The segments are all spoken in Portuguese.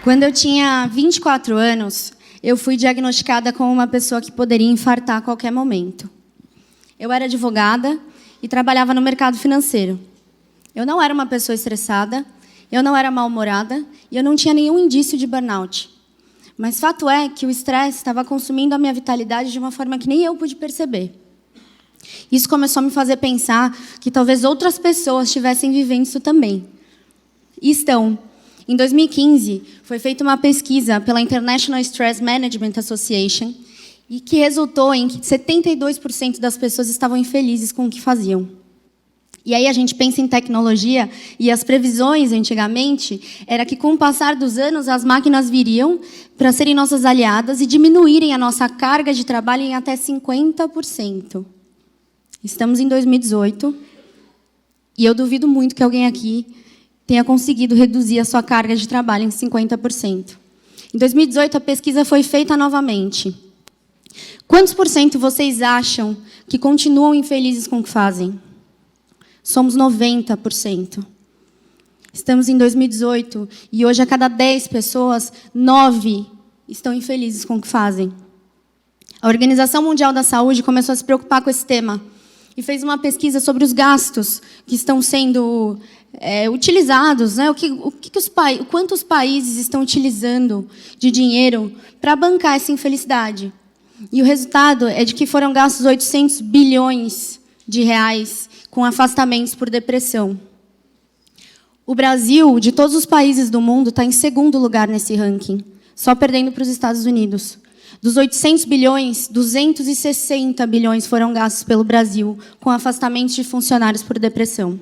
Quando eu tinha 24 anos, eu fui diagnosticada como uma pessoa que poderia infartar a qualquer momento. Eu era advogada e trabalhava no mercado financeiro. Eu não era uma pessoa estressada, eu não era mal-humorada e eu não tinha nenhum indício de burnout. Mas fato é que o estresse estava consumindo a minha vitalidade de uma forma que nem eu pude perceber. Isso começou a me fazer pensar que talvez outras pessoas estivessem vivendo isso também. E estão. Em 2015, foi feita uma pesquisa pela International Stress Management Association e que resultou em que 72% das pessoas estavam infelizes com o que faziam. E aí a gente pensa em tecnologia e as previsões, antigamente, era que com o passar dos anos as máquinas viriam para serem nossas aliadas e diminuírem a nossa carga de trabalho em até 50%. Estamos em 2018 e eu duvido muito que alguém aqui tenha conseguido reduzir a sua carga de trabalho em 50%. Em 2018, a pesquisa foi feita novamente. Quantos por cento vocês acham que continuam infelizes com o que fazem? Somos 90%. Estamos em 2018 e hoje, a cada 10 pessoas, 9 estão infelizes com o que fazem. A Organização Mundial da Saúde começou a se preocupar com esse tema e fez uma pesquisa sobre os gastos que estão sendo utilizados, né? Quantos países estão utilizando de dinheiro para bancar essa infelicidade. E o resultado é de que foram gastos 800 bilhões de reais com afastamentos por depressão. O Brasil, de todos os países do mundo, está em segundo lugar nesse ranking, só perdendo para os Estados Unidos. Dos 800 bilhões, 260 bilhões foram gastos pelo Brasil com afastamentos de funcionários por depressão.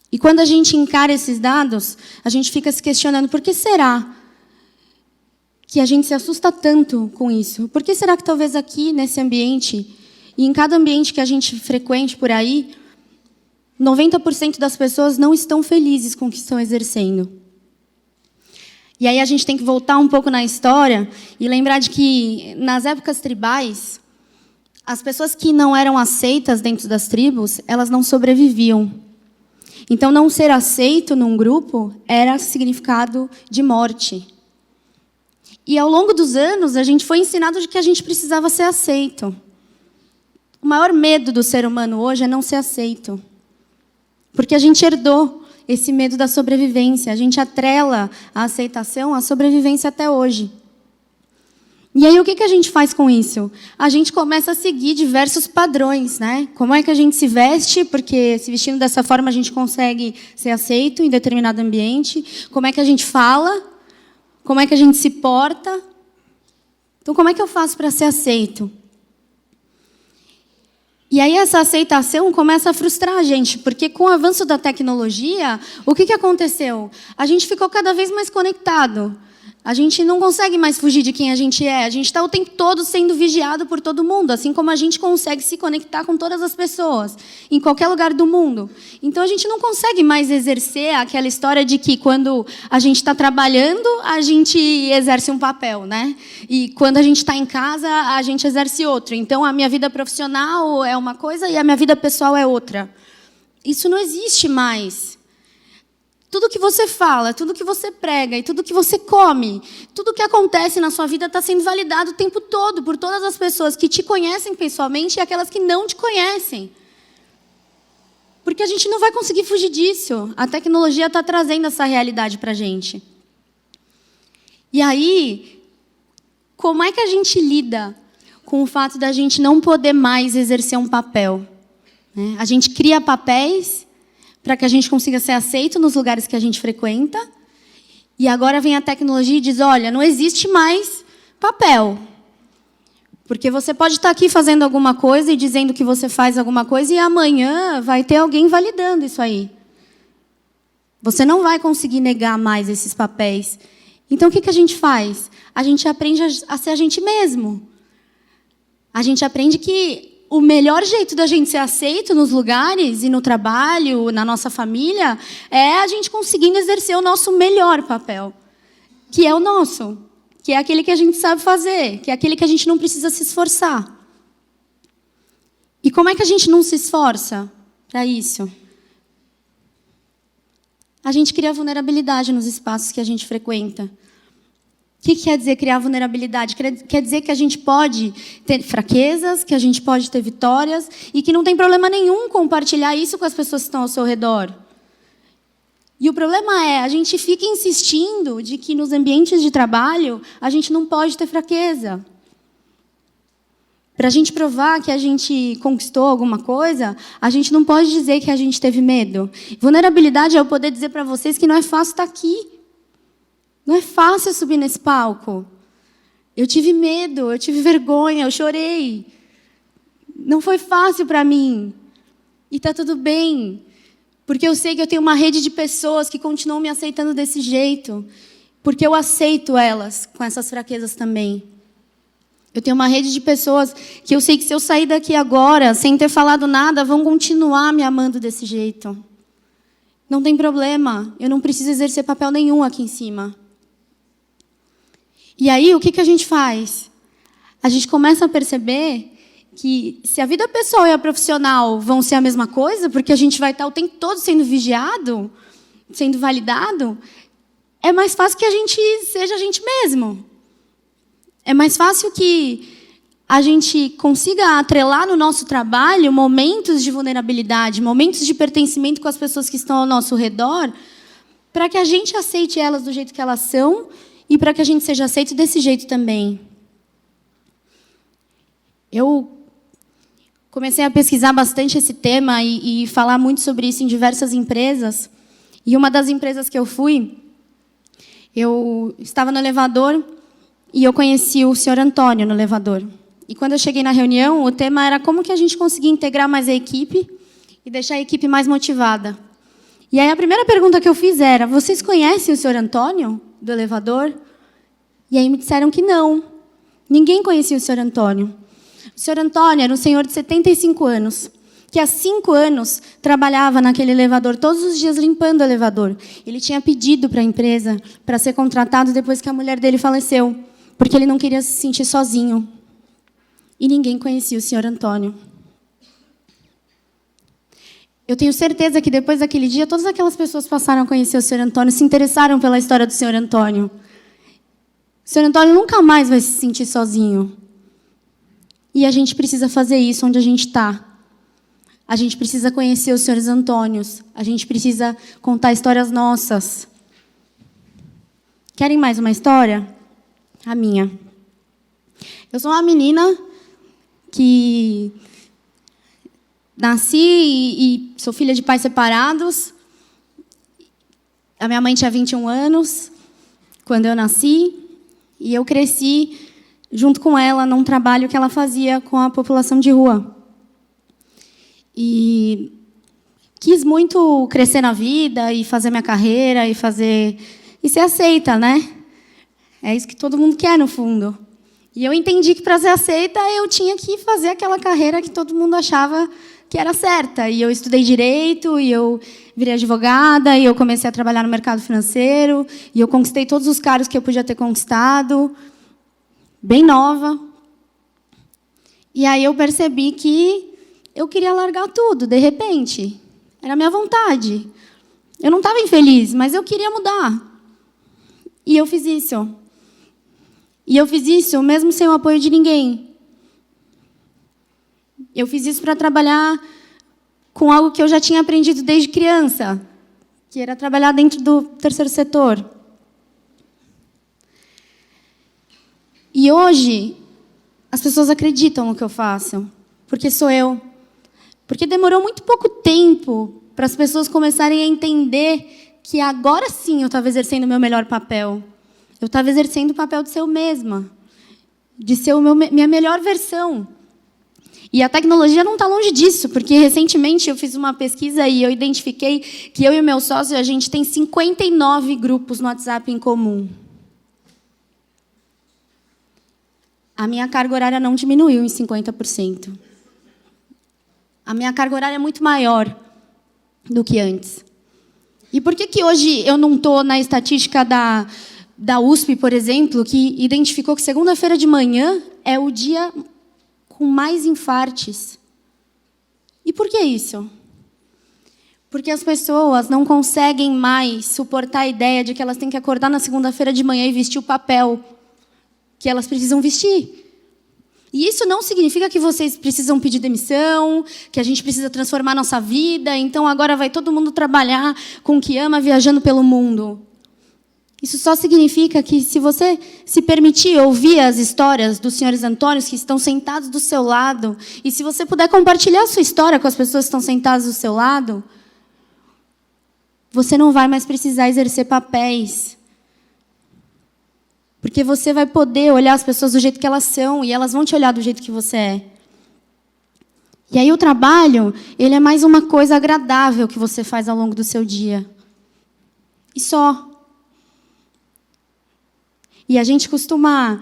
E quando a gente encara esses dados, a gente fica se questionando por que será que a gente se assusta tanto com isso? Por que será que talvez aqui, nesse ambiente, e em cada ambiente que a gente frequente por aí, 90% das pessoas não estão felizes com o que estão exercendo? E aí a gente tem que voltar um pouco na história e lembrar de que, nas épocas tribais, as pessoas que não eram aceitas dentro das tribos, elas não sobreviviam. Então, não ser aceito num grupo era significado de morte. E, ao longo dos anos, a gente foi ensinado de que a gente precisava ser aceito. O maior medo do ser humano hoje é não ser aceito. Porque a gente herdou esse medo da sobrevivência. A gente atrela a aceitação à sobrevivência até hoje. E aí, o que a gente faz com isso? A gente começa a seguir diversos padrões, né? Como é que a gente se veste, porque se vestindo dessa forma a gente consegue ser aceito em determinado ambiente. Como é que a gente fala? Como é que a gente se porta? Então, como é que eu faço para ser aceito? E aí, essa aceitação começa a frustrar a gente, porque com o avanço da tecnologia, o que aconteceu? A gente ficou cada vez mais conectado. A gente não consegue mais fugir de quem a gente é. A gente está o tempo todo sendo vigiado por todo mundo, assim como a gente consegue se conectar com todas as pessoas, em qualquer lugar do mundo. Então, a gente não consegue mais exercer aquela história de que, quando a gente está trabalhando, a gente exerce um papel, né? E quando a gente está em casa, a gente exerce outro. Então, a minha vida profissional é uma coisa e a minha vida pessoal é outra. Isso não existe mais. Tudo que você fala, tudo que você prega e tudo que você come, tudo que acontece na sua vida está sendo validado o tempo todo por todas as pessoas que te conhecem pessoalmente e aquelas que não te conhecem. Porque a gente não vai conseguir fugir disso. A tecnologia está trazendo essa realidade para a gente. E aí, como é que a gente lida com o fato da gente não poder mais exercer um papel? A gente cria papéis para que a gente consiga ser aceito nos lugares que a gente frequenta. E agora vem a tecnologia e diz, olha, não existe mais papel. Porque você pode estar aqui fazendo alguma coisa e dizendo que você faz alguma coisa e amanhã vai ter alguém validando isso aí. Você não vai conseguir negar mais esses papéis. Então, o que a gente faz? A gente aprende a ser a gente mesmo. A gente aprende que o melhor jeito da gente ser aceito nos lugares e no trabalho, na nossa família, é a gente conseguindo exercer o nosso melhor papel, que é o nosso, que é aquele que a gente sabe fazer, que é aquele que a gente não precisa se esforçar. E como é que a gente não se esforça para isso? A gente cria vulnerabilidade nos espaços que a gente frequenta. O que quer dizer criar vulnerabilidade? Quer dizer que a gente pode ter fraquezas, que a gente pode ter vitórias e que não tem problema nenhum compartilhar isso com as pessoas que estão ao seu redor. E o problema é, a gente fica insistindo de que nos ambientes de trabalho a gente não pode ter fraqueza. Para a gente provar que a gente conquistou alguma coisa, a gente não pode dizer que a gente teve medo. Vulnerabilidade é eu poder dizer para vocês que não é fácil estar aqui. Não é fácil subir nesse palco. Eu tive medo, eu tive vergonha, eu chorei. Não foi fácil para mim. E está tudo bem. Porque eu sei que eu tenho uma rede de pessoas que continuam me aceitando desse jeito. Porque eu aceito elas com essas fraquezas também. Eu tenho uma rede de pessoas que eu sei que se eu sair daqui agora, sem ter falado nada, vão continuar me amando desse jeito. Não tem problema. Eu não preciso exercer papel nenhum aqui em cima. E aí, o que a gente faz? A gente começa a perceber que se a vida pessoal e a profissional vão ser a mesma coisa, porque a gente vai estar o tempo todo sendo vigiado, sendo validado, é mais fácil que a gente seja a gente mesmo. É mais fácil que a gente consiga atrelar no nosso trabalho momentos de vulnerabilidade, momentos de pertencimento com as pessoas que estão ao nosso redor, para que a gente aceite elas do jeito que elas são e para que a gente seja aceito desse jeito também. Eu comecei a pesquisar bastante esse tema e falar muito sobre isso em diversas empresas. E uma das empresas que eu fui, eu estava no elevador e eu conheci o senhor Antônio no elevador. E quando eu cheguei na reunião, o tema era como que a gente conseguia integrar mais a equipe e deixar a equipe mais motivada. E aí a primeira pergunta que eu fiz era: vocês conhecem o senhor Antônio do elevador? E aí me disseram que não. Ninguém conhecia o senhor Antônio. O senhor Antônio era um senhor de 75 anos, que há 5 anos trabalhava naquele elevador, todos os dias limpando o elevador. Ele tinha pedido para a empresa para ser contratado depois que a mulher dele faleceu, porque ele não queria se sentir sozinho. E ninguém conhecia o senhor Antônio. Eu tenho certeza que depois daquele dia, todas aquelas pessoas passaram a conhecer o senhor Antônio, se interessaram pela história do senhor Antônio. O senhor Antônio nunca mais vai se sentir sozinho. E a gente precisa fazer isso onde a gente está. A gente precisa conhecer os senhores Antônios. A gente precisa contar histórias nossas. Querem mais uma história? A minha. Eu sou uma menina que nasci e sou filha de pais separados. A minha mãe tinha 21 anos quando eu nasci. E eu cresci junto com ela num trabalho que ela fazia com a população de rua. E quis muito crescer na vida e fazer minha carreira e ser aceita, né? É isso que todo mundo quer, no fundo. E eu entendi que, para ser aceita, eu tinha que fazer aquela carreira que todo mundo achava que era certa. E eu estudei direito, e eu virei advogada, e eu comecei a trabalhar no mercado financeiro, e eu conquistei todos os cargos que eu podia ter conquistado, bem nova. E aí eu percebi que eu queria largar tudo, de repente. Era a minha vontade. Eu não estava infeliz, mas eu queria mudar. E eu fiz isso. E eu fiz isso mesmo sem o apoio de ninguém. Eu fiz isso para trabalhar com algo que eu já tinha aprendido desde criança, que era trabalhar dentro do terceiro setor. E hoje, as pessoas acreditam no que eu faço, porque sou eu. Porque demorou muito pouco tempo para as pessoas começarem a entender que agora sim eu estava exercendo o meu melhor papel. Eu estava exercendo o papel de ser eu mesma, de ser minha melhor versão. E a tecnologia não está longe disso, porque recentemente eu fiz uma pesquisa e eu identifiquei que eu e o meu sócio, a gente tem 59 grupos no WhatsApp em comum. A minha carga horária não diminuiu em 50%. A minha carga horária é muito maior do que antes. E por que hoje eu não estou na estatística da USP, por exemplo, que identificou que segunda-feira de manhã é o dia com mais infartes? E por que isso? Porque as pessoas não conseguem mais suportar a ideia de que elas têm que acordar na segunda-feira de manhã e vestir o papel que elas precisam vestir. E isso não significa que vocês precisam pedir demissão, que a gente precisa transformar nossa vida, então agora vai todo mundo trabalhar com o que ama, viajando pelo mundo. Isso só significa que, se você se permitir ouvir as histórias dos senhores Antônios que estão sentados do seu lado, e se você puder compartilhar a sua história com as pessoas que estão sentadas do seu lado, você não vai mais precisar exercer papéis. Porque você vai poder olhar as pessoas do jeito que elas são, e elas vão te olhar do jeito que você é. E aí o trabalho, ele é mais uma coisa agradável que você faz ao longo do seu dia. E só. E a gente costuma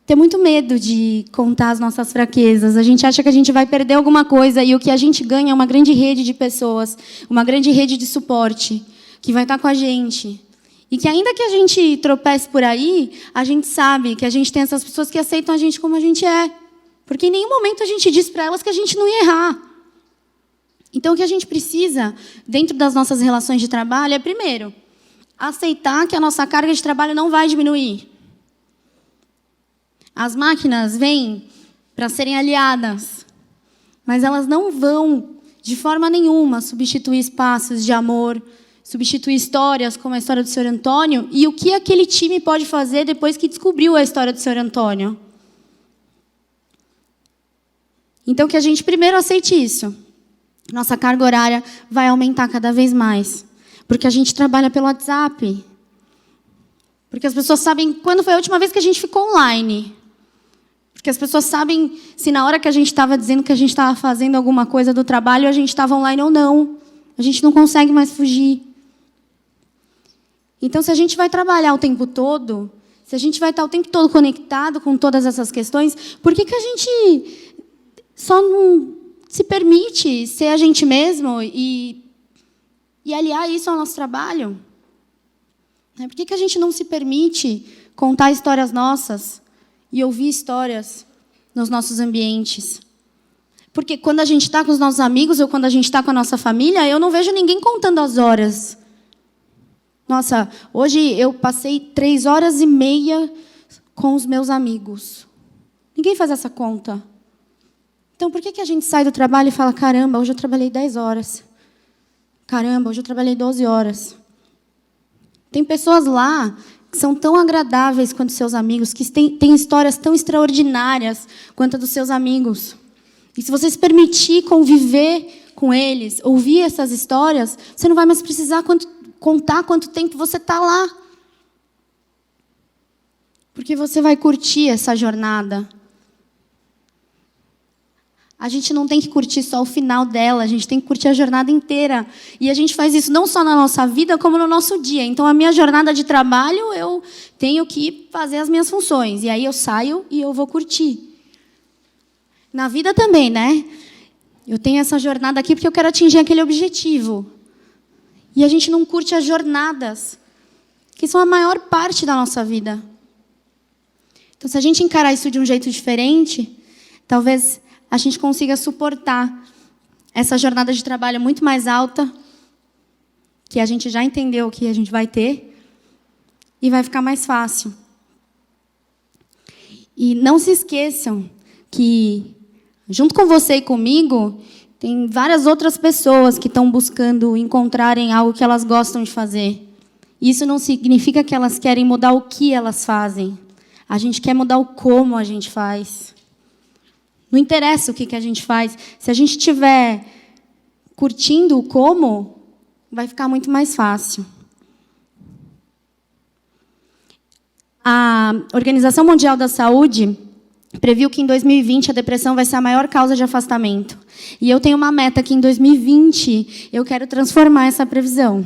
ter muito medo de contar as nossas fraquezas. A gente acha que a gente vai perder alguma coisa, e o que a gente ganha é uma grande rede de pessoas, uma grande rede de suporte, que vai estar com a gente. E que, ainda que a gente tropece por aí, a gente sabe que a gente tem essas pessoas que aceitam a gente como a gente é. Porque em nenhum momento a gente diz para elas que a gente não ia errar. Então, o que a gente precisa, dentro das nossas relações de trabalho, é, primeiro, aceitar que a nossa carga de trabalho não vai diminuir. As máquinas vêm para serem aliadas, mas elas não vão, de forma nenhuma, substituir espaços de amor, substituir histórias como a história do Sr. Antônio, e o que aquele time pode fazer depois que descobriu a história do Sr. Antônio. Então, que a gente primeiro aceite isso. Nossa carga horária vai aumentar cada vez mais, porque a gente trabalha pelo WhatsApp. Porque as pessoas sabem quando foi a última vez que a gente ficou online. Porque as pessoas sabem se na hora que a gente estava dizendo que a gente estava fazendo alguma coisa do trabalho, a gente estava online ou não. A gente não consegue mais fugir. Então, se a gente vai trabalhar o tempo todo, se a gente vai estar o tempo todo conectado com todas essas questões, por que a gente só não se permite ser a gente mesmo e aliar isso ao nosso trabalho? Por que a gente não se permite contar histórias nossas e ouvir histórias nos nossos ambientes? Porque quando a gente está com os nossos amigos ou quando a gente está com a nossa família, eu não vejo ninguém contando as horas. Nossa, hoje eu passei 3 horas e meia com os meus amigos. Ninguém faz essa conta. Então, por que a gente sai do trabalho e fala, caramba, hoje eu trabalhei 10 horas. Caramba, hoje eu trabalhei 12 horas. Tem pessoas lá que são tão agradáveis quanto seus amigos, que têm histórias tão extraordinárias quanto a dos seus amigos. E se você se permitir conviver com eles, ouvir essas histórias, você não vai mais precisar contar quanto tempo você está lá. Porque você vai curtir essa jornada. A gente não tem que curtir só o final dela, a gente tem que curtir a jornada inteira. E a gente faz isso não só na nossa vida, como no nosso dia. Então, a minha jornada de trabalho, eu tenho que fazer as minhas funções. E aí eu saio e eu vou curtir. Na vida também, né? Eu tenho essa jornada aqui porque eu quero atingir aquele objetivo. E a gente não curte as jornadas, que são a maior parte da nossa vida. Então, se a gente encarar isso de um jeito diferente, talvez a gente consiga suportar essa jornada de trabalho muito mais alta, que a gente já entendeu que a gente vai ter, e vai ficar mais fácil. E não se esqueçam que, junto com você e comigo, tem várias outras pessoas que estão buscando encontrarem algo que elas gostam de fazer. Isso não significa que elas querem mudar o que elas fazem. A gente quer mudar o como a gente faz. Não interessa o que a gente faz. Se a gente estiver curtindo o como, vai ficar muito mais fácil. A Organização Mundial da Saúde previu que em 2020 a depressão vai ser a maior causa de afastamento. E eu tenho uma meta que em 2020 eu quero transformar essa previsão.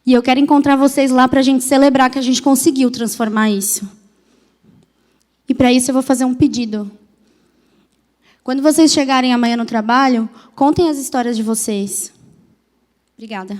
E eu quero encontrar vocês lá para a gente celebrar que a gente conseguiu transformar isso. E para isso eu vou fazer um pedido. Quando vocês chegarem amanhã no trabalho, contem as histórias de vocês. Obrigada.